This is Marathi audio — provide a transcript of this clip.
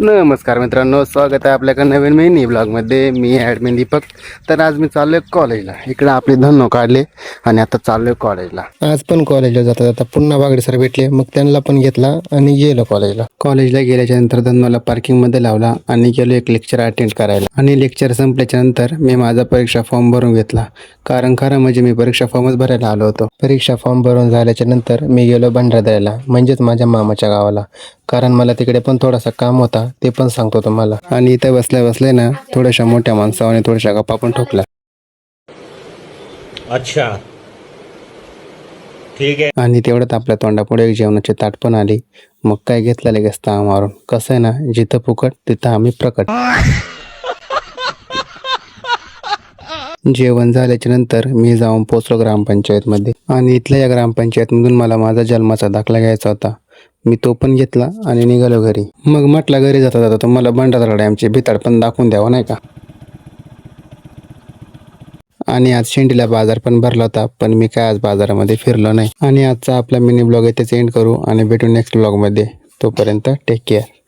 नमस्कार मित्रांनो, स्वागत आहे आपल्याकडे नवीन मिनी ब्लॉगमध्ये. मी ॲडमिन दीपक. तर आज मी चाललोय कॉलेजला. इकडे आपले धन्नो काढले आणि आता चाललोय कॉलेजला. आज पण कॉलेजला जाता जाता पुन्हा बागडे सर भेटले, मग त्यांना पण घेतला आणि गेलो कॉलेजला. कॉलेजला गेल्याच्या नंतर धन्नोला पार्किंगमध्ये लावला आणि गेलो एक लेक्चर अटेंड करायला. आणि लेक्चर संपल्याच्या नंतर मी माझा परीक्षा फॉर्म भरून घेतला, कारण खरं म्हणजे मी परीक्षा फॉर्मच भरायला आलो होतो. परीक्षा फॉर्म भरून झाल्याच्या नंतर मी गेलो भंडारदऱ्याला, म्हणजेच माझ्या मामाच्या गावाला, कारण मला तिकडे पण थोडासा काम होता, ते पण सांगतो तुम्हाला. आणि इथे बसल्या बसले ना थोड्याशा मोठ्या माणसाने थोड्याशा गप्पा पण ठोकल्या. अच्छा ठीक आहे. आणि तेवढ्यात आपल्या तोंडापुढे एक जेवणाची ताट पण आली. मग काय घेतलं लगेच ताव मारून. कसं आहे ना, जिथं फुकट तिथं आम्ही प्रकट. जेवण झाल्याच्या नंतर मी जाऊन पोचलो ग्रामपंचायतमध्ये. आणि इथल्या या ग्रामपंचायतमधून मला माझा जन्माचा दाखला घ्यायचा होता. मी तो पण घेतला आणि निघालो घरी. मग म्हटलं घरी जाता जाता तुम्हाला भंडारदरा डॅमची भिताड पण दाखवून द्यावं, नाही का. आणि आज शेंडीला बाजार पण भरला होता, पण मी काय आज बाजारामध्ये फिरलो नाही. आणि आजचा आपला मिनी ब्लॉग इथेच एंड करू आणि भेटू नेक्स्ट ब्लॉगमध्ये. तोपर्यंत टेक केअर.